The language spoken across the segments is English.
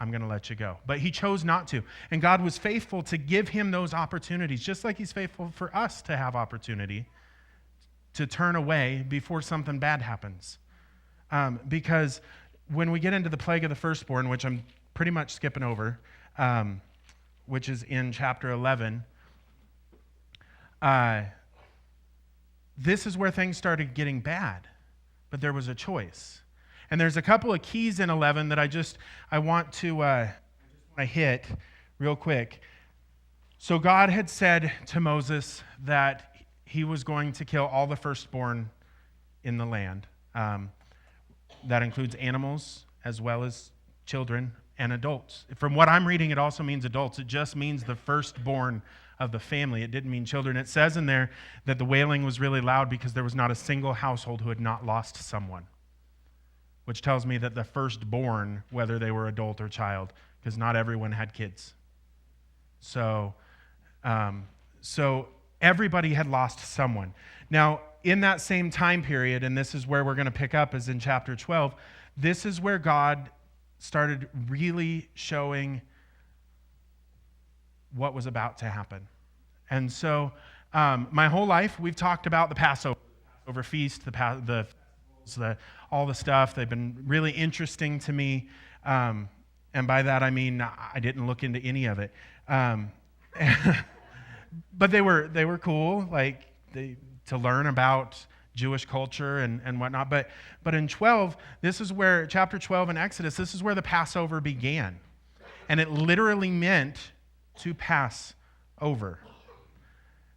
I'm going to let you go. But he chose not to. And God was faithful to give him those opportunities, just like he's faithful for us to have opportunity to turn away before something bad happens. Because when we get into the plague of the firstborn, which I'm pretty much skipping over, which is in chapter 11, this is where things started getting bad. But there was a choice. And there's a couple of keys in 11 that I want to hit real quick. So God had said to Moses that he was going to kill all the firstborn in the land. That includes animals as well as children and adults. From what I'm reading, it also means adults. It just means the firstborn of the family. It didn't mean children. It says in there that the wailing was really loud because there was not a single household who had not lost someone, which tells me that the firstborn, whether they were adult or child, because not everyone had kids. So everybody had lost someone. Now, in that same time period, and this is where we're going to pick up, is in chapter 12, this is where God started really showing what was about to happen. And so my whole life, we've talked about the Passover feast, all the stuff. They've been really interesting to me. And by that, I mean, I didn't look into any of it. But they were cool, to learn about Jewish culture and whatnot. But in 12, this is where, chapter 12 in Exodus, this is where the Passover began. And it literally meant to pass over.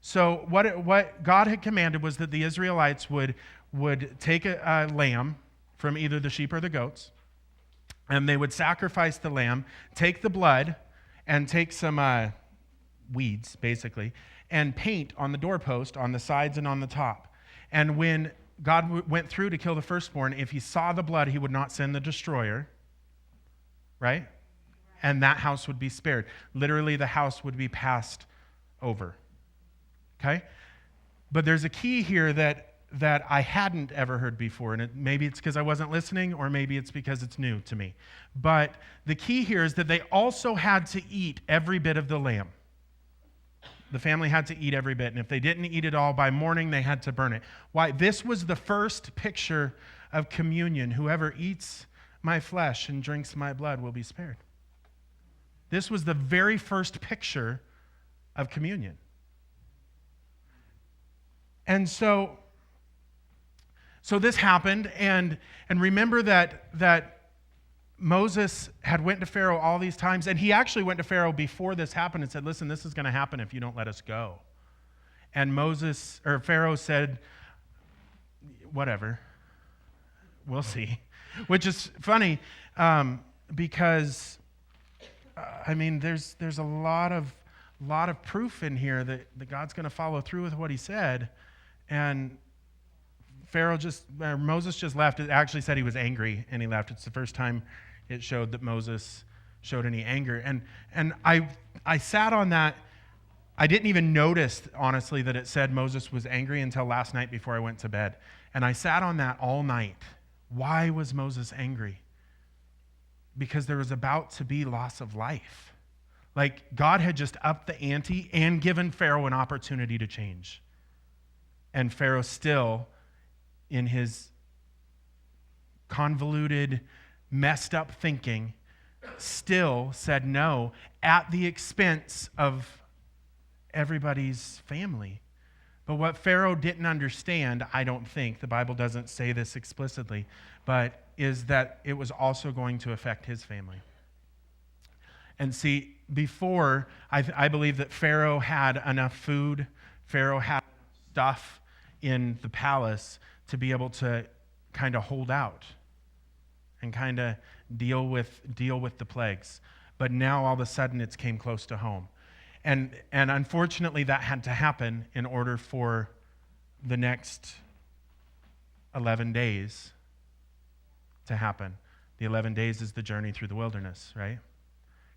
So what God had commanded was that the Israelites would take a lamb from either the sheep or the goats, and they would sacrifice the lamb, take the blood, and take some weeds, basically, and paint on the doorpost, on the sides and on the top. And when God went through to kill the firstborn, if he saw the blood, he would not send the destroyer, right? And that house would be spared. Literally, the house would be passed over, okay? But there's a key here that I hadn't ever heard before, and maybe it's because I wasn't listening, or maybe it's because it's new to me. But the key here is that they also had to eat every bit of the lamb. The family had to eat every bit, and if they didn't eat it all by morning, they had to burn it. Why? This was the first picture of communion. Whoever eats my flesh and drinks my blood will be spared. This was the very first picture of communion. And so this happened, and remember that Moses had went to Pharaoh all these times, and he actually went to Pharaoh before this happened and said, listen, this is going to happen if you don't let us go. And Pharaoh said, whatever, we'll see. Which is funny, because there's a lot of proof in here that God's going to follow through with what he said, and Moses just left. It actually said he was angry and he left. It's the first time it showed that Moses showed any anger. And I sat on that. I didn't even notice, honestly, that it said Moses was angry until last night before I went to bed. And I sat on that all night. Why was Moses angry? Because there was about to be loss of life. God had just upped the ante and given Pharaoh an opportunity to change. And Pharaoh still, in his convoluted, messed up thinking, still said no at the expense of everybody's family. But what Pharaoh didn't understand, I don't think, the Bible doesn't say this explicitly, but is that it was also going to affect his family. And see, before, I believe that Pharaoh had enough food, Pharaoh had stuff in the palace to be able to kind of hold out and kind of deal with the plagues. But now all of a sudden it's came close to home. And unfortunately that had to happen in order for the next 11 days to happen. The 11 days is the journey through the wilderness, right?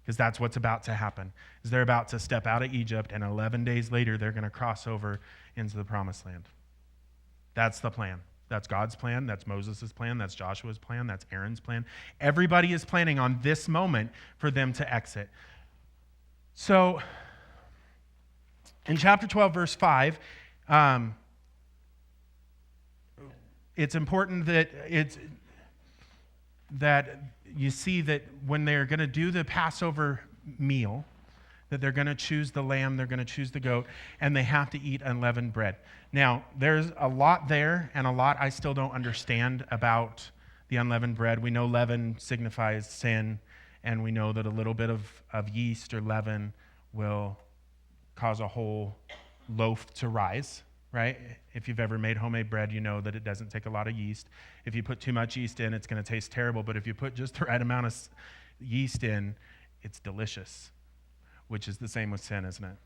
Because that's what's about to happen. Is they're about to step out of Egypt, and 11 days later they're going to cross over into the promised land. That's the plan. That's God's plan. That's Moses' plan. That's Joshua's plan. That's Aaron's plan. Everybody is planning on this moment for them to exit. So, in chapter 12, verse 5, it's important that you see that when they're going to do the Passover meal, that they're going to choose the lamb, they're going to choose the goat, and they have to eat unleavened bread. Now, there's a lot there, and a lot I still don't understand about the unleavened bread. We know leaven signifies sin, and we know that a little bit of yeast or leaven will cause a whole loaf to rise, right? If you've ever made homemade bread, you know that it doesn't take a lot of yeast. If you put too much yeast in, it's going to taste terrible, but if you put just the right amount of yeast in, it's delicious, which is the same with sin, isn't it?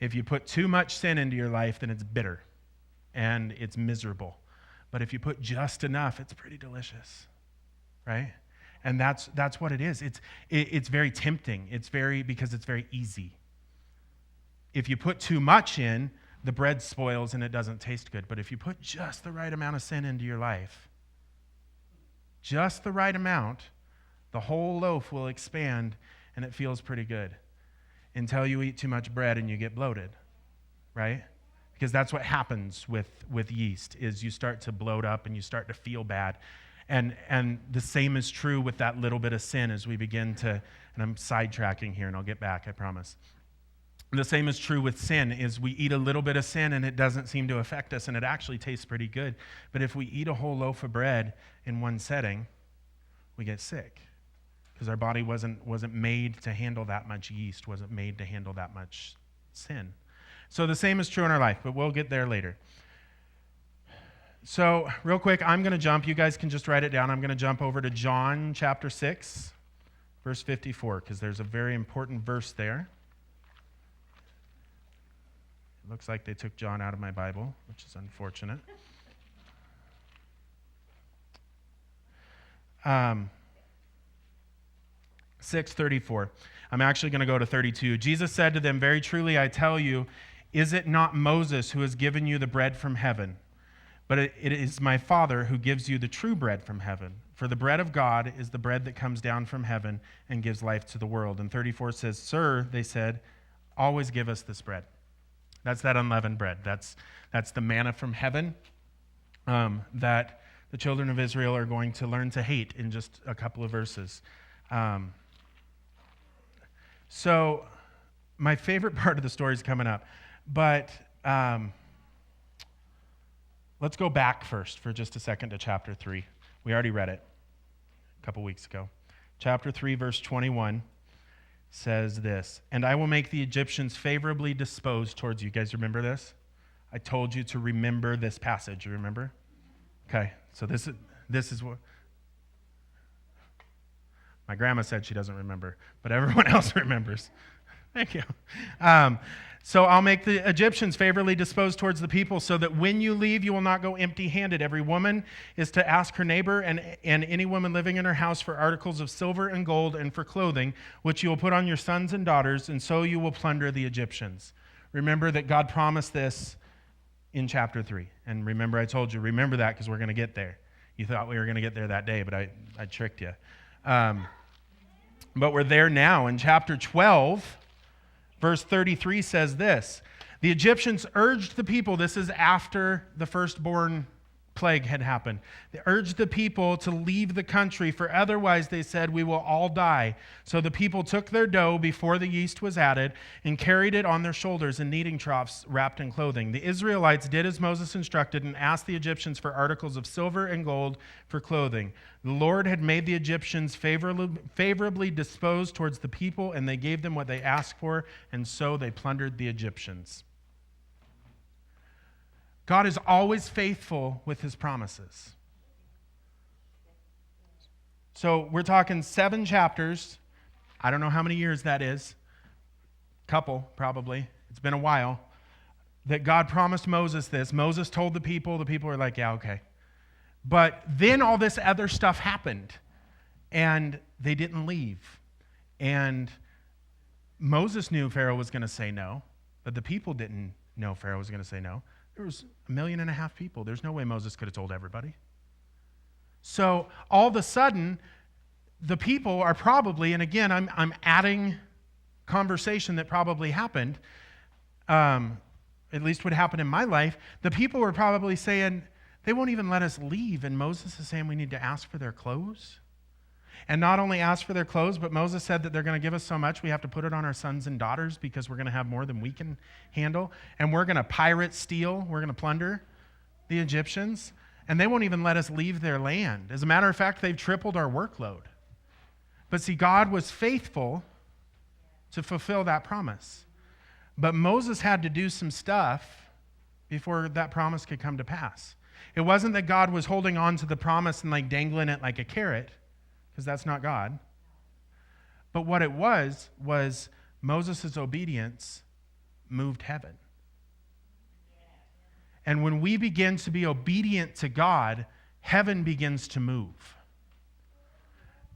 If you put too much sin into your life, then it's bitter and it's miserable. But if you put just enough, it's pretty delicious, right? And that's what it is. It's very tempting. Because it's very easy. If you put too much in, the bread spoils and it doesn't taste good. But if you put just the right amount of sin into your life, just the right amount, the whole loaf will expand and it feels pretty good. Until you eat too much bread and you get bloated, right? Because that's what happens with yeast, is you start to bloat up and you start to feel bad. And the same is true with that little bit of sin as we begin to, and I'm sidetracking here and I'll get back, I promise. The same is true with sin, is we eat a little bit of sin and it doesn't seem to affect us and it actually tastes pretty good. But if we eat a whole loaf of bread in one setting, we get sick. Because our body wasn't made to handle that much yeast, wasn't made to handle that much sin. So the same is true in our life, but we'll get there later. So real quick, I'm going to jump. You guys can just write it down. I'm going to jump over to John chapter 6, verse 54, because there's a very important verse there. It looks like they took John out of my Bible, which is unfortunate. 6:34. I'm actually going to go to 32. Jesus said to them, "Very truly I tell you, is it not Moses who has given you the bread from heaven? But it is my Father who gives you the true bread from heaven. For the bread of God is the bread that comes down from heaven and gives life to the world." And 34 says, "Sir," they said, "always give us this bread." That's that unleavened bread. That's the manna from heaven that the children of Israel are going to learn to hate in just a couple of verses. So my favorite part of the story is coming up, but let's go back first for just a second to chapter 3. We already read it a couple weeks ago. Chapter 3, verse 21 says this, "And I will make the Egyptians favorably disposed towards you." You guys remember this? I told you to remember this passage. You remember? Okay, so this is what my grandma said she doesn't remember, but everyone else remembers. Thank you. "So I'll make the Egyptians favorably disposed towards the people, so that when you leave, you will not go empty-handed. Every woman is to ask her neighbor and any woman living in her house for articles of silver and gold and for clothing, which you will put on your sons and daughters, and so you will plunder the Egyptians." Remember that God promised this in chapter 3. And remember, I told you, remember that because we're going to get there. You thought we were going to get there that day, but I tricked you. But we're there now. In chapter 12, verse 33 says this, "The Egyptians urged the people," this is after the firstborn plague had happened. "They urged the people to leave the country, for otherwise, they said, we will all die. So the people took their dough before the yeast was added and carried it on their shoulders in kneading troughs wrapped in clothing. The Israelites did as Moses instructed and asked the Egyptians for articles of silver and gold for clothing. The Lord had made the Egyptians favorably disposed towards the people, and they gave them what they asked for, and so they plundered the Egyptians." God is always faithful with his promises. So we're talking 7 chapters. I don't know how many years that is. Couple, probably. It's been a while. That God promised Moses this. Moses told the people were like, yeah, okay. But then all this other stuff happened, and they didn't leave. And Moses knew Pharaoh was going to say no, but the people didn't know Pharaoh was going to say no. There was 1.5 million people. There's no way Moses could have told everybody. So all of a sudden, the people are probably, and again, I'm adding conversation that probably happened, at least what happened in my life. The people were probably saying, they won't even let us leave. And Moses is saying we need to ask for their clothes. And not only ask for their clothes, but Moses said that they're going to give us so much we have to put it on our sons and daughters because we're going to have more than we can handle. And we're going to pirate, steal, we're going to plunder the Egyptians. And they won't even let us leave their land. As a matter of fact, they've tripled our workload. But see, God was faithful to fulfill that promise. But Moses had to do some stuff before that promise could come to pass. It wasn't that God was holding on to the promise and like dangling it like a carrot, because that's not God. But what it was Moses' obedience moved heaven. And when we begin to be obedient to God, heaven begins to move.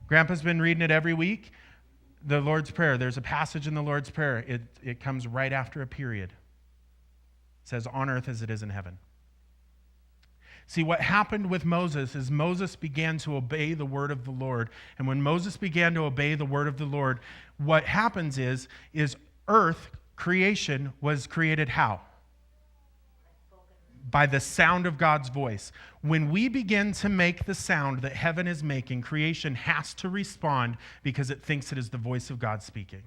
Grandpa's been reading it every week. The Lord's Prayer, there's a passage in the Lord's Prayer. It comes right after a period. It says, on earth as it is in heaven. See, what happened with Moses is Moses began to obey the word of the Lord. And when Moses began to obey the word of the Lord, what happens is earth, creation, was created how? By the sound of God's voice. When we begin to make the sound that heaven is making, creation has to respond because it thinks it is the voice of God speaking.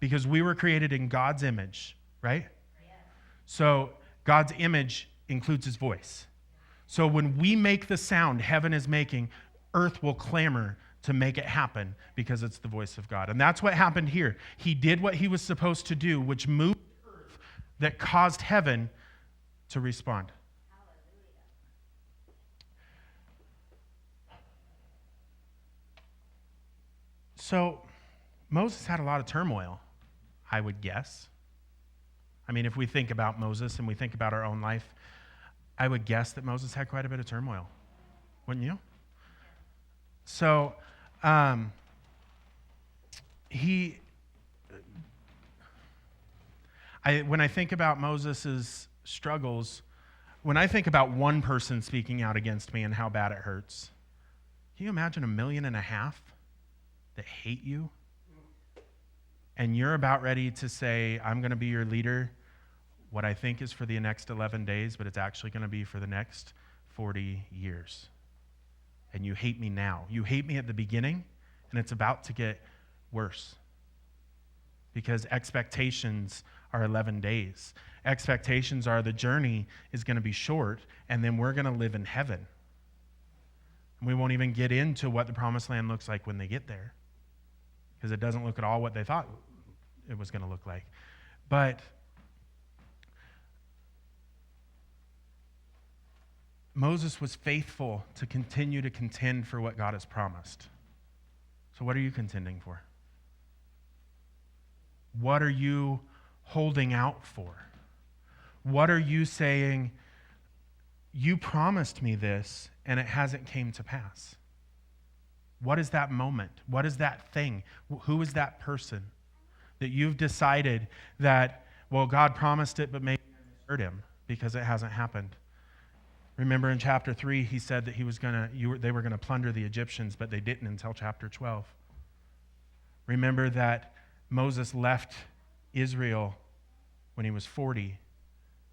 Because we were created in God's image, right? So God's image includes his voice. So when we make the sound heaven is making, earth will clamor to make it happen because it's the voice of God. And that's what happened here. He did what he was supposed to do, which moved earth that caused heaven to respond. So Moses had a lot of turmoil, I would guess. I mean, if we think about Moses and we think about our own life, I would guess that Moses had quite a bit of turmoil, wouldn't you? So when I think about Moses' struggles, when I think about one person speaking out against me and how bad it hurts, can you imagine 1.5 million that hate you? And you're about ready to say, I'm going to be your leader, what I think is for the next 11 days, but it's actually going to be for the next 40 years. And you hate me now. You hate me at the beginning, and it's about to get worse. Because expectations are 11 days. Expectations are the journey is going to be short, and then we're going to live in heaven. And we won't even get into what the promised land looks like when they get there, because it doesn't look at all what they thought it was going to look like. But Moses was faithful to continue to contend for what God has promised. So what are you contending for? What are you holding out for? What are you saying, you promised me this and it hasn't came to pass? What is that moment? What is that thing? Who is that person that you've decided that, well, God promised it, but maybe I misheard him because it hasn't happened? Remember in chapter 3, he said that they were going to plunder the Egyptians, but they didn't until chapter 12. Remember that Moses left Israel when he was 40,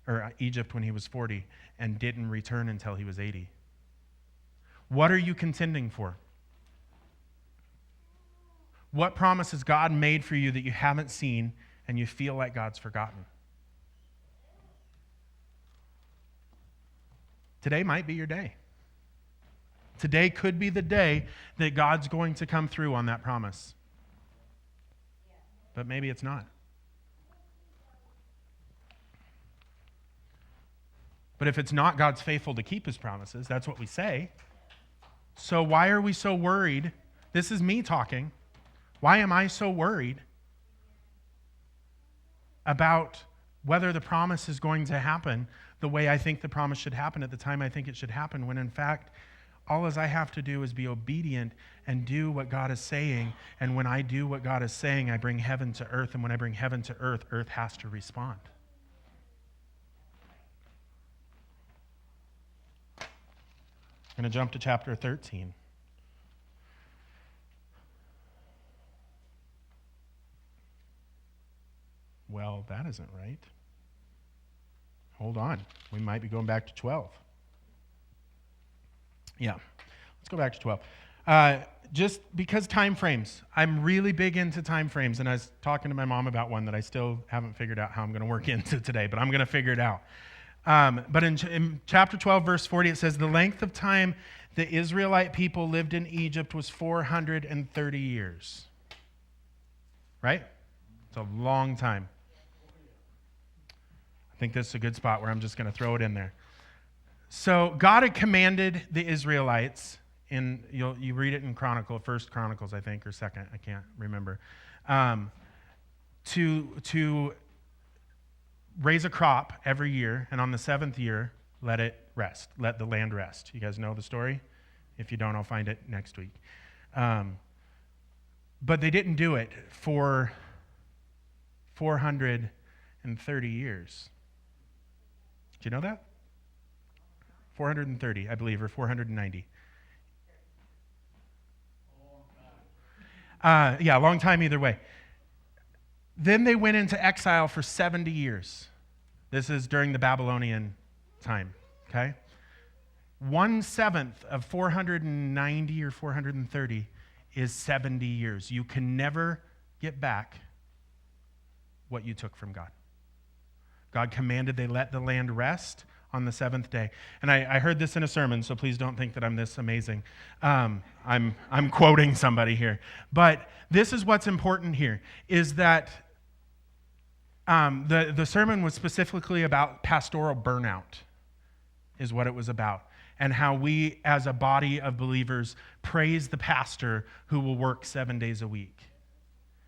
or Egypt when he was 40, and didn't return until he was 80. What are you contending for? What promise has God made for you that you haven't seen and you feel like God's forgotten? Today might be your day. Today could be the day that God's going to come through on that promise. But maybe it's not. But if it's not, God's faithful to keep his promises. That's what we say. So why are we so worried? This is me talking. Why am I so worried about whether the promise is going to happen the way I think the promise should happen at the time I think it should happen, when in fact, all as I have to do is be obedient and do what God is saying. And when I do what God is saying, I bring heaven to earth. And when I bring heaven to earth, earth has to respond. I'm going to jump to chapter 13. Well, that isn't right. Hold on. We might be going back to 12. Yeah, let's go back to 12. Just because time frames. I'm really big into time frames, and I was talking to my mom about one that I still haven't figured out how I'm going to work into today, but I'm going to figure it out. But in chapter 12, verse 40, it says, the length of time the Israelite people lived in Egypt was 430 years. Right? It's a long time. I think this is a good spot where I'm just going to throw it in there. So God had commanded the Israelites, you read it in First Chronicles, I think, or Second, I can't remember, to raise a crop every year, and on the seventh year, let it rest, let the land rest. You guys know the story? If you don't, I'll find it next week. But they didn't do it for 430 years. Do you know that? 430, I believe, or 490. Yeah, a long time either way. Then they went into exile for 70 years. This is during the Babylonian time, okay? 1/7 of 490 or 430 is 70 years. You can never get back what you took from God. God commanded they let the land rest on the seventh day. And I heard this in a sermon, so please don't think that I'm this amazing. I'm quoting somebody here. But this is what's important here, is that the sermon was specifically about pastoral burnout, is what it was about, and how we as a body of believers praise the pastor who will work 7 days a week.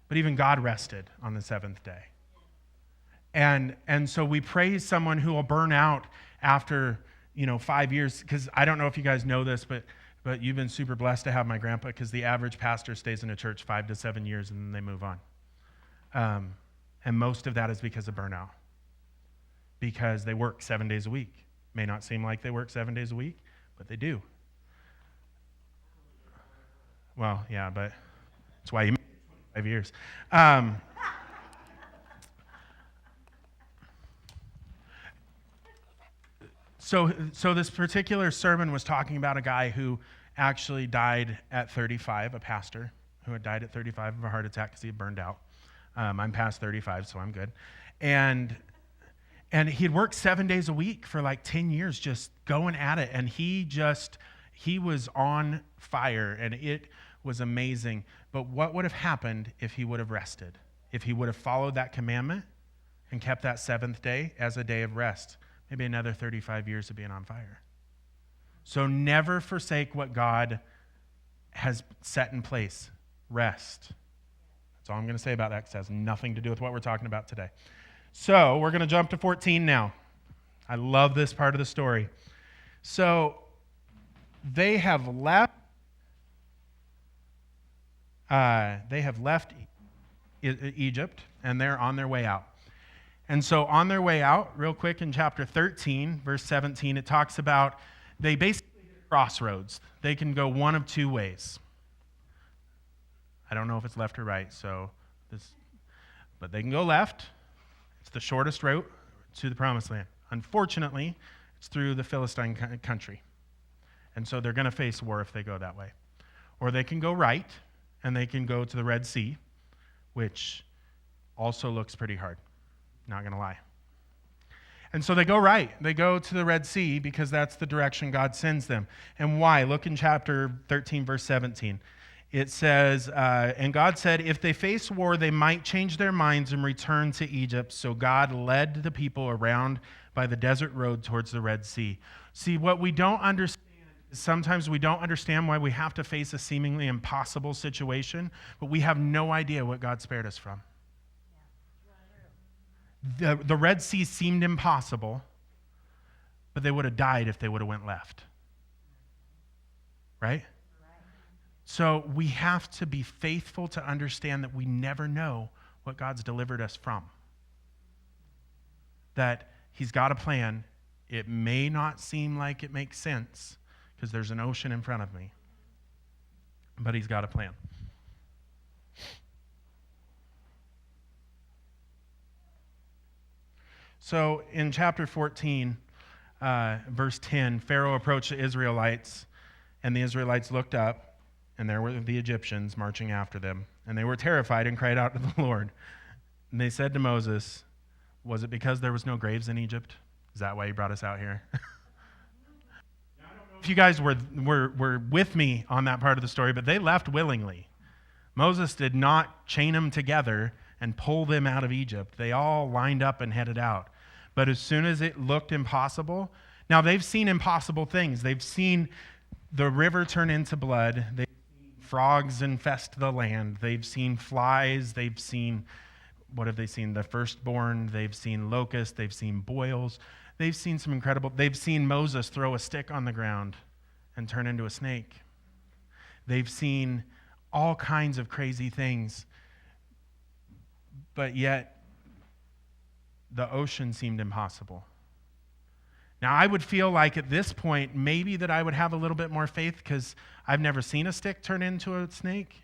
But even God rested on the seventh day. And so we praise someone who will burn out after 5 years, because I don't know if you guys know this, but you've been super blessed to have my grandpa, because the average pastor stays in a church 5 to 7 years and then they move on. And most of that is because of burnout, because they work 7 days a week. May not seem like they work 7 days a week, but they do. Well, yeah, but that's why you made 5 years. So this particular sermon was talking about a guy who actually died at 35, a pastor who had died at 35 of a heart attack because he had burned out. I'm past 35, so I'm good. And he had worked 7 days a week for like 10 years, just going at it. And he was on fire, and it was amazing. But what would have happened if he would have rested? If he would have followed that commandment and kept that seventh day as a day of rest? Maybe another 35 years of being on fire. So never forsake what God has set in place. Rest. That's all I'm going to say about that, because it has nothing to do with what we're talking about today. So we're going to jump to 14 now. I love this part of the story. So they have left Egypt, and they're on their way out. And so on their way out, real quick, in chapter 13, verse 17, it talks about they basically hit a crossroads. They can go one of two ways. I don't know if it's left or right, but they can go left. It's the shortest route to the promised land. Unfortunately, it's through the Philistine country. And so they're going to face war if they go that way. Or they can go right, and they can go to the Red Sea, which also looks pretty hard. Not going to lie. And so they go right. They go to the Red Sea because that's the direction God sends them. And why? Look in chapter 13, verse 17. It says, and God said, if they face war, they might change their minds and return to Egypt. So God led the people around by the desert road towards the Red Sea. See, what we don't understand is sometimes we don't understand why we have to face a seemingly impossible situation, but we have no idea what God spared us from. The Red Sea seemed impossible, but they would have died if they would have went left. Right? So we have to be faithful to understand that we never know what God's delivered us from. That he's got a plan. It may not seem like it makes sense, because there's an ocean in front of me. But he's got a plan. So in chapter 14, verse 10, Pharaoh approached the Israelites, and the Israelites looked up, and there were the Egyptians marching after them. And they were terrified and cried out to the Lord. And they said to Moses, was it because there was no graves in Egypt? Is that why he brought us out here? Now, I don't know if you guys were with me on that part of the story, but they left willingly. Moses did not chain them together and pull them out of Egypt. They all lined up and headed out. But as soon as it looked impossible, now they've seen impossible things. They've seen the river turn into blood. They've seen frogs infest the land. They've seen flies. They've seen, what have they seen? The firstborn. They've seen locusts. They've seen boils. They've seen some incredible, they've seen Moses throw a stick on the ground and turn into a snake. They've seen all kinds of crazy things. But yet, the ocean seemed impossible. Now, I would feel like at this point, maybe that I would have a little bit more faith because I've never seen a stick turn into a snake.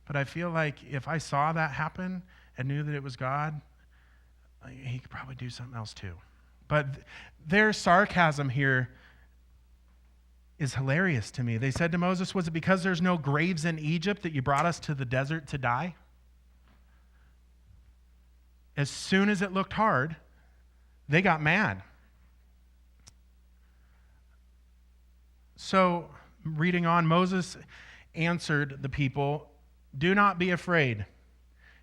But I feel like if I saw that happen and knew that it was God, he could probably do something else too. But their sarcasm here is hilarious to me. They said to Moses, was it because there's no graves in Egypt that you brought us to the desert to die? As soon as it looked hard, they got mad. So, reading on, Moses answered the people, do not be afraid.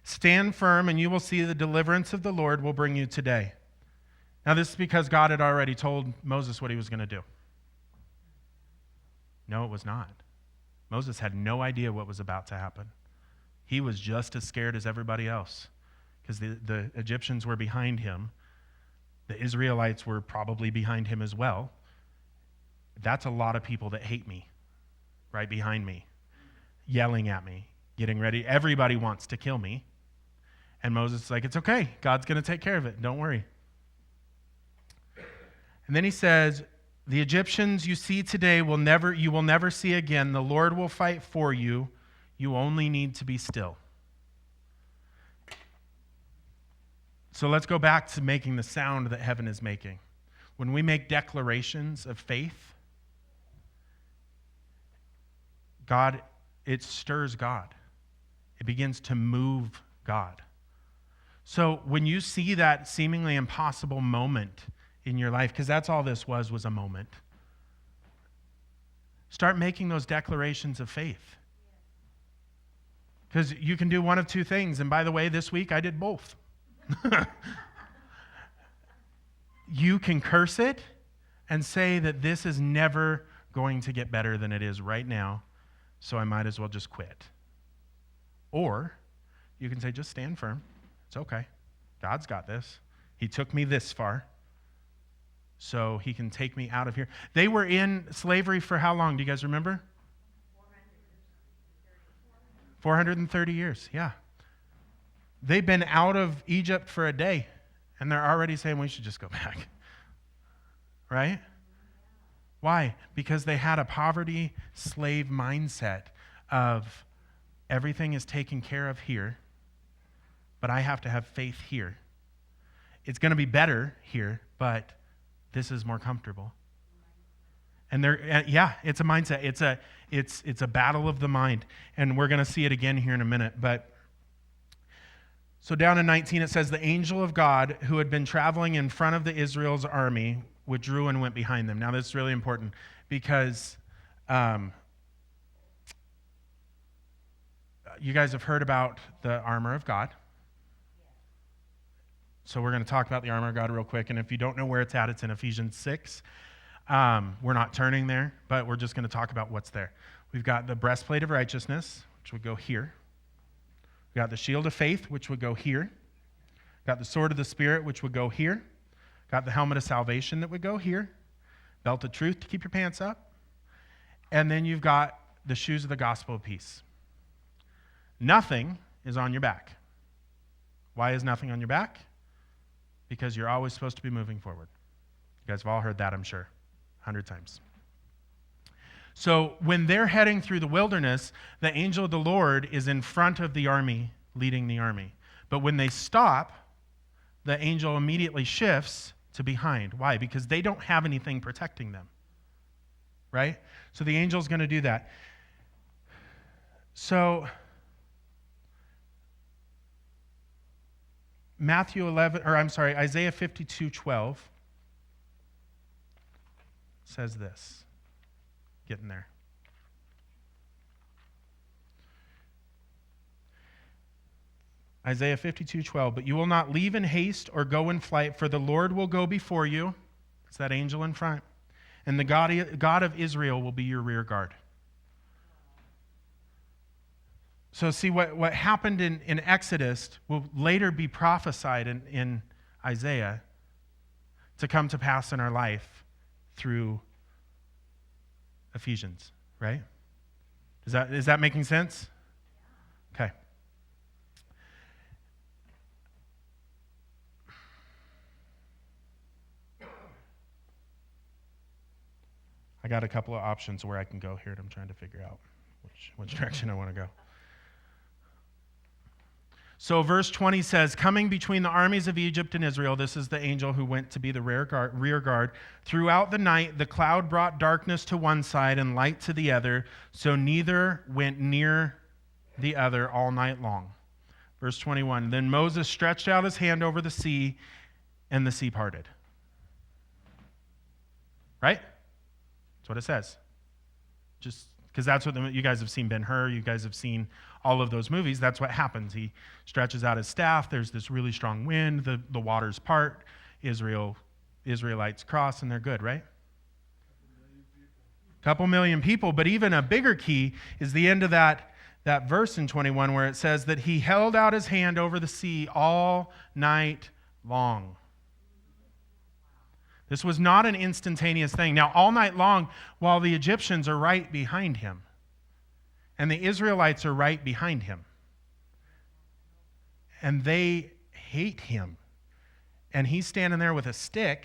Stand firm, and you will see the deliverance of the Lord will bring you today. Now, this is because God had already told Moses what he was going to do. No, it was not. Moses had no idea what was about to happen. He was just as scared as everybody else because the Egyptians were behind him. The Israelites were probably behind him as well. That's a lot of people that hate me, right behind me, yelling at me, getting ready. Everybody wants to kill me. And Moses is like, it's okay. God's going to take care of it. Don't worry. And then he says, the Egyptians you see today you will never see again. The Lord will fight for you. You only need to be still. So let's go back to making the sound that heaven is making. When we make declarations of faith, God, it stirs God. It begins to move God. So when you see that seemingly impossible moment in your life, because that's all this was a moment, start making those declarations of faith. Because you can do one of two things. And by the way, this week I did both. You can curse it and say that this is never going to get better than it is right now, so I might as well just quit. Or you can say, just stand firm. It's okay. God's got this. He took me this far, so he can take me out of here. They were in slavery for how long? Do you guys remember? 430 years, yeah. They've been out of Egypt for a day, and they're already saying we should just go back. Right? Why? Because they had a poverty slave mindset of everything is taken care of here, but I have to have faith here. It's going to be better here, but this is more comfortable. And it's a mindset. It's a battle of the mind, and we're going to see it again here in a minute. But so down in 19 it says the angel of God who had been traveling in front of the Israel's army withdrew and went behind them. Now this is really important because you guys have heard about the armor of God. So we're going to talk about the armor of God real quick. And if you don't know where it's at, it's in Ephesians 6. We're not turning there, but we're just going to talk about what's there. We've got the breastplate of righteousness, which would go here. We've got the shield of faith, which would go here. Got the sword of the Spirit, which would go here. Got the helmet of salvation that would go here. Belt of truth to keep your pants up. And then you've got the shoes of the gospel of peace. Nothing is on your back. Why is nothing on your back? Because you're always supposed to be moving forward. You guys have all heard that, I'm sure, 100 times. So when they're heading through the wilderness, the angel of the Lord is in front of the army, leading the army. But when they stop, the angel immediately shifts to behind. Why? Because they don't have anything protecting them. Right? So the angel's going to do that. So Isaiah 52:12 says this. Getting there. Isaiah 52:12, but you will not leave in haste or go in flight, for the Lord will go before you. It's that angel in front. And the God of Israel will be your rear guard. So see, what happened in Exodus will later be prophesied in Isaiah to come to pass in our life through Ephesians, right? Is that making sense? Okay. I got a couple of options where I can go here, and I'm trying to figure out which direction I want to go. So verse 20 says, coming between the armies of Egypt and Israel, this is the angel who went to be the rear guard. Throughout the night, the cloud brought darkness to one side and light to the other, so neither went near the other all night long. Verse 21, then Moses stretched out his hand over the sea, and the sea parted. Right? That's what it says. Just because that's what you guys have seen Ben-Hur, you guys have seen all of those movies. That's what happens. He stretches out his staff. There's this really strong wind. The waters part. Israelites cross, and they're good, right? Couple million people. But even a bigger key is the end of that verse in 21 where it says that he held out his hand over the sea all night long. This was not an instantaneous thing. Now, all night long, while the Egyptians are right behind him, and the Israelites are right behind him, and they hate him, and he's standing there with a stick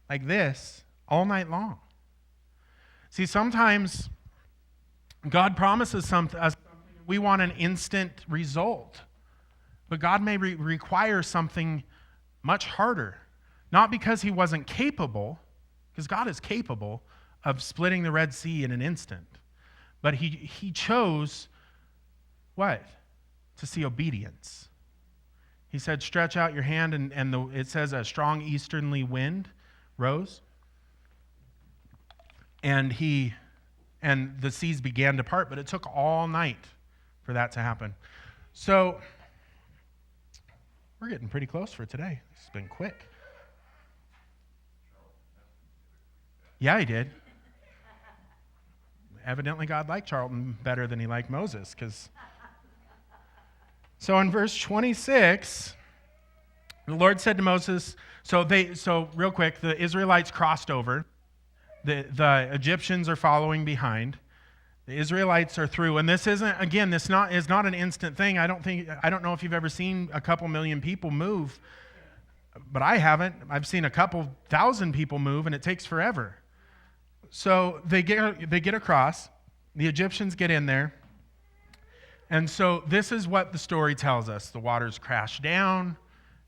like this all night long. See, sometimes God promises us something, we want an instant result, but God may require something much harder. Not because he wasn't capable, because God is capable of splitting the Red Sea in an instant. But he chose what? To see obedience. He said, stretch out your hand, and it says a strong easterly wind rose. And the seas began to part, but it took all night for that to happen. So we're getting pretty close for today. It's been quick. Yeah, he did. Evidently, God liked Charlton better than he liked Moses. So in verse 26, the Lord said to Moses, so real quick, the Israelites crossed over. The Egyptians are following behind. The Israelites are through. And this isn't, again, is not an instant thing. I don't know if you've ever seen a couple million people move, but I haven't. I've seen a couple thousand people move, and it takes forever. So they get across. The Egyptians get in there. And so this is what the story tells us. The waters crash down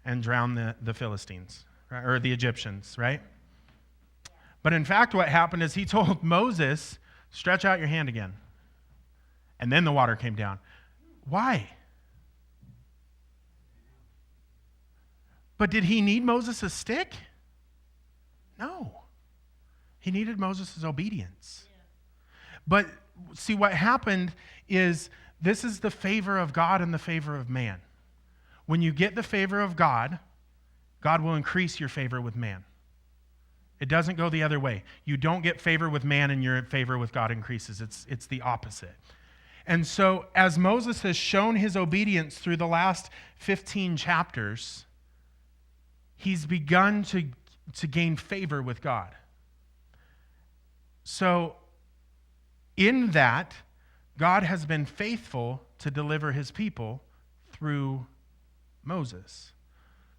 and drown the Philistines, right? Or the Egyptians, right? But in fact, what happened is he told Moses, stretch out your hand again. And then the water came down. Why? But did he need Moses' stick? No. He needed Moses' obedience. But see, what happened is this is the favor of God and the favor of man. When you get the favor of God, God will increase your favor with man. It doesn't go the other way. You don't get favor with man and your favor with God increases. It's the opposite. And so as Moses has shown his obedience through the last 15 chapters, he's begun to gain favor with God. So, in that, God has been faithful to deliver his people through Moses.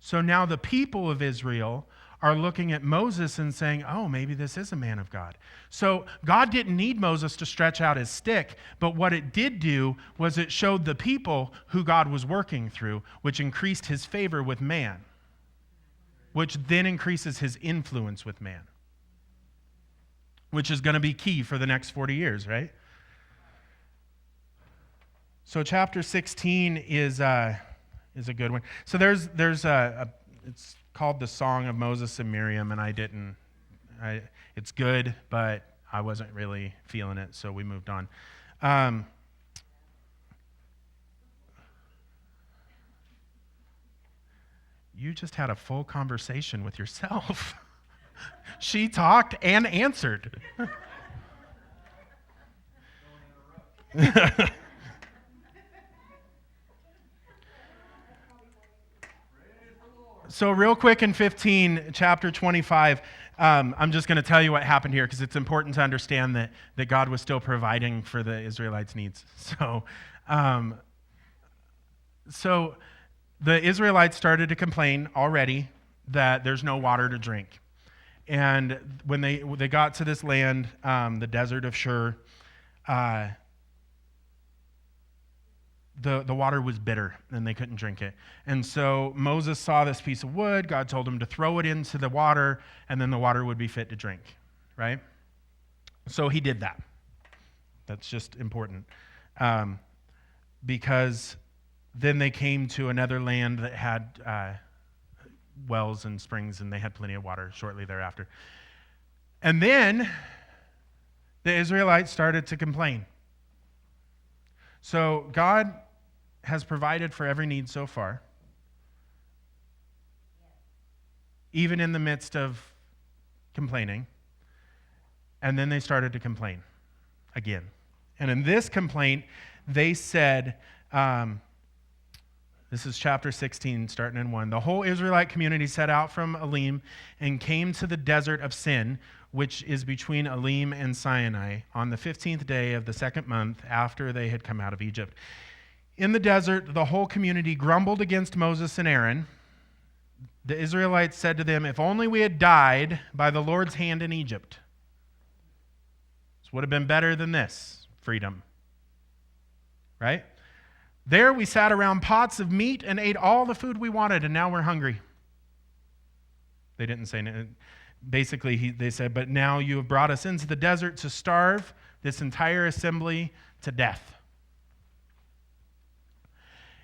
So now the people of Israel are looking at Moses and saying, oh, maybe this is a man of God. So God didn't need Moses to stretch out his stick, but what it did do was it showed the people who God was working through, which increased his favor with man, which then increases his influence with man, which is going to be key for the next 40 years, right? So chapter 16 is a good one. So there's it's called the Song of Moses and Miriam, and it's good, but I wasn't really feeling it, so we moved on. You just had a full conversation with yourself. She talked and answered. So real quick in 15, chapter 25, I'm just going to tell you what happened here because it's important to understand that God was still providing for the Israelites' needs. So the Israelites started to complain already that there's no water to drink. And when they got to this land, the desert of Shur, the water was bitter and they couldn't drink it. And so Moses saw this piece of wood. God told him to throw it into the water and then the water would be fit to drink, right? So he did that. That's just important. Because then they came to another land that had wells and springs and they had plenty of water shortly thereafter. And then the Israelites started to complain. So God has provided for every need so far, even in the midst of complaining. And then they started to complain again. And in this complaint, they said, this is chapter 16, starting in 1. The whole Israelite community set out from Elim and came to the desert of Sin, which is between Elim and Sinai, on the 15th day of the second month after they had come out of Egypt. In the desert, the whole community grumbled against Moses and Aaron. The Israelites said to them, if only we had died by the Lord's hand in Egypt. This would have been better than this, freedom. Right? There we sat around pots of meat and ate all the food we wanted, and now we're hungry. They didn't say anything. Basically, they said, but now you have brought us into the desert to starve this entire assembly to death.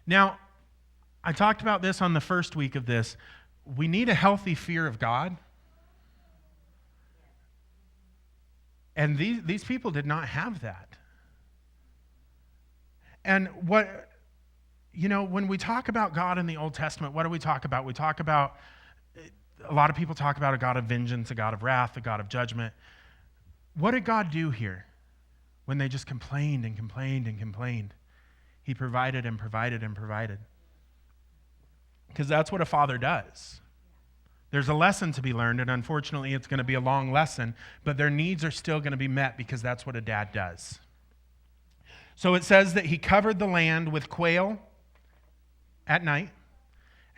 Now, I talked about this on the first week of this. We need a healthy fear of God. And these people did not have that. And when we talk about God in the Old Testament, what do we talk about? We talk about, a lot of people talk about a God of vengeance, a God of wrath, a God of judgment. What did God do here when they just complained and complained and complained? He provided and provided and provided. Because that's what a father does. There's a lesson to be learned, and unfortunately it's going to be a long lesson, but their needs are still going to be met because that's what a dad does. So it says that he covered the land with quail at night,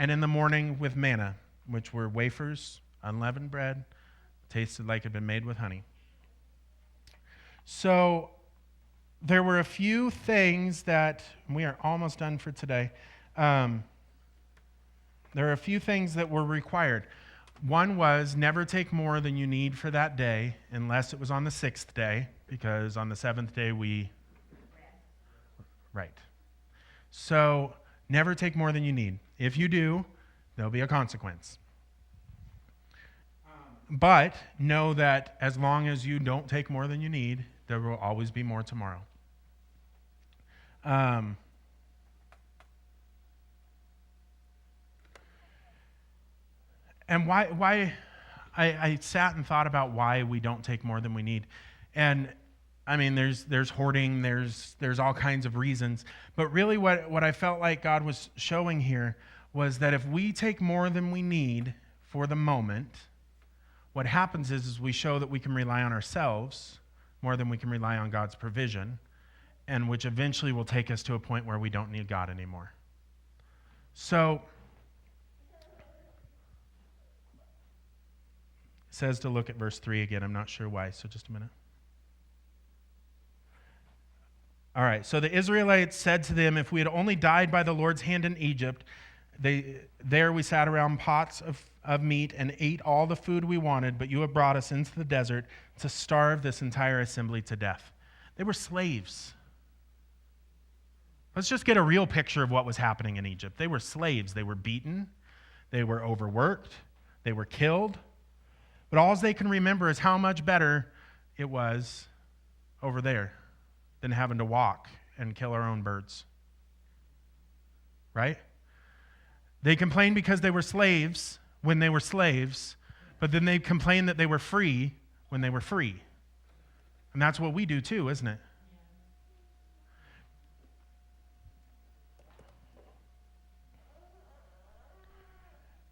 and in the morning with manna, which were wafers, unleavened bread, tasted like it had been made with honey. So there were a few things that, we are almost done for today. There are a few things that were required. One was never take more than you need for that day, unless it was on the sixth day, because on the seventh day right. So never take more than you need. If you do, there'll be a consequence. But know that as long as you don't take more than you need, there will always be more tomorrow. And why I sat and thought about why we don't take more than we need. And I mean, there's hoarding, there's all kinds of reasons. But really what I felt like God was showing here was that if we take more than we need for the moment, what happens is we show that we can rely on ourselves more than we can rely on God's provision, and which eventually will take us to a point where we don't need God anymore. So says to look at verse 3 again. I'm not sure why, so just a minute. All right, so the Israelites said to them, if we had only died by the Lord's hand in Egypt, there we sat around pots of meat and ate all the food we wanted, but you have brought us into the desert to starve this entire assembly to death. They were slaves. Let's just get a real picture of what was happening in Egypt. They were slaves. They were beaten. They were overworked. They were killed. But all they can remember is how much better it was over there than having to walk and kill our own birds. Right? They complained because they were slaves when they were slaves, but then they complained that they were free when they were free. And that's what we do too, isn't it?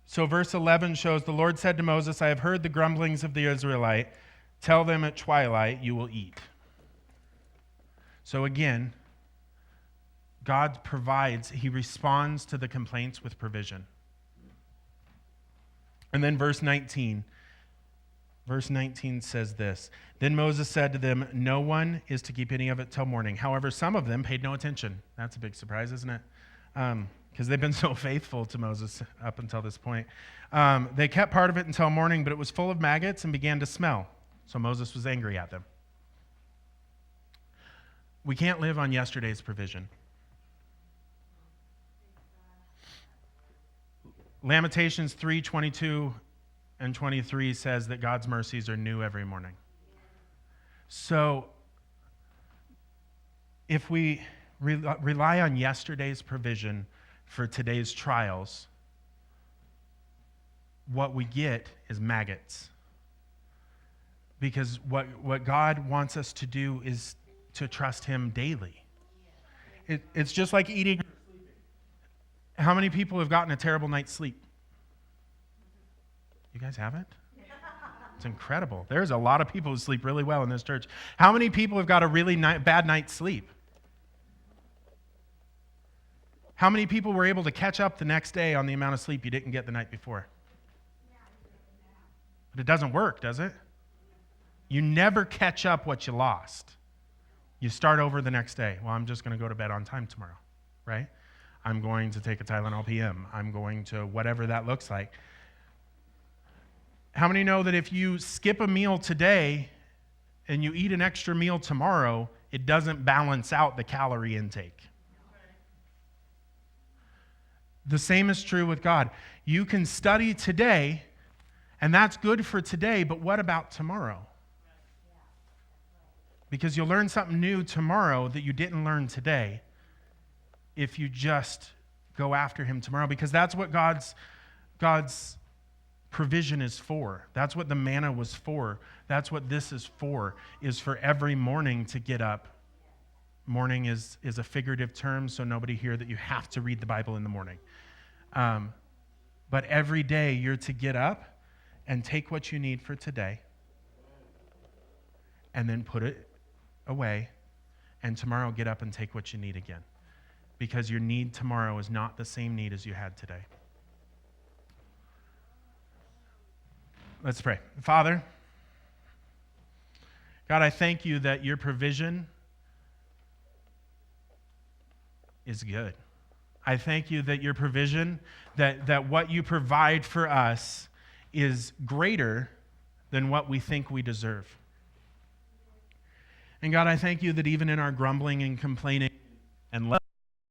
So verse 11 shows, the Lord said to Moses, I have heard the grumblings of the Israelite. Tell them at twilight you will eat. So again, God provides, he responds to the complaints with provision. And then verse 19 says this, then Moses said to them, no one is to keep any of it till morning. However, some of them paid no attention. That's a big surprise, isn't it? Because they've been so faithful to Moses up until this point. They kept part of it until morning, but it was full of maggots and began to smell. So Moses was angry at them. We can't live on yesterday's provision. Lamentations 3:22 and 23 says that God's mercies are new every morning. So if we rely on yesterday's provision for today's trials, what we get is maggots. Because what God wants us to do is to trust him daily. It's just like eating. How many people have gotten a terrible night's sleep? You guys haven't? It's incredible. There's a lot of people who sleep really well in this church. How many people have got a really bad night's sleep? How many people were able to catch up the next day on the amount of sleep you didn't get the night before? But it doesn't work, does it? You never catch up what you lost. You start over the next day. Well, I'm just going to go to bed on time tomorrow, right? I'm going to take a Tylenol PM. I'm going to whatever that looks like. How many know that if you skip a meal today and you eat an extra meal tomorrow, it doesn't balance out the calorie intake? The same is true with God. You can study today, and that's good for today, but what about tomorrow? Because you'll learn something new tomorrow that you didn't learn today if you just go after him tomorrow, because that's what God's provision is for. That's what the manna was for. That's what this is for every morning to get up. Morning is a figurative term, so nobody here that you have to read the Bible in the morning. But every day you're to get up and take what you need for today and then put it away, and tomorrow get up and take what you need again. Because your need tomorrow is not the same need as you had today. Let's pray. Father, God, I thank you that your provision is good. I thank you that your provision, that what you provide for us is greater than what we think we deserve. And God, I thank you that even in our grumbling and complaining and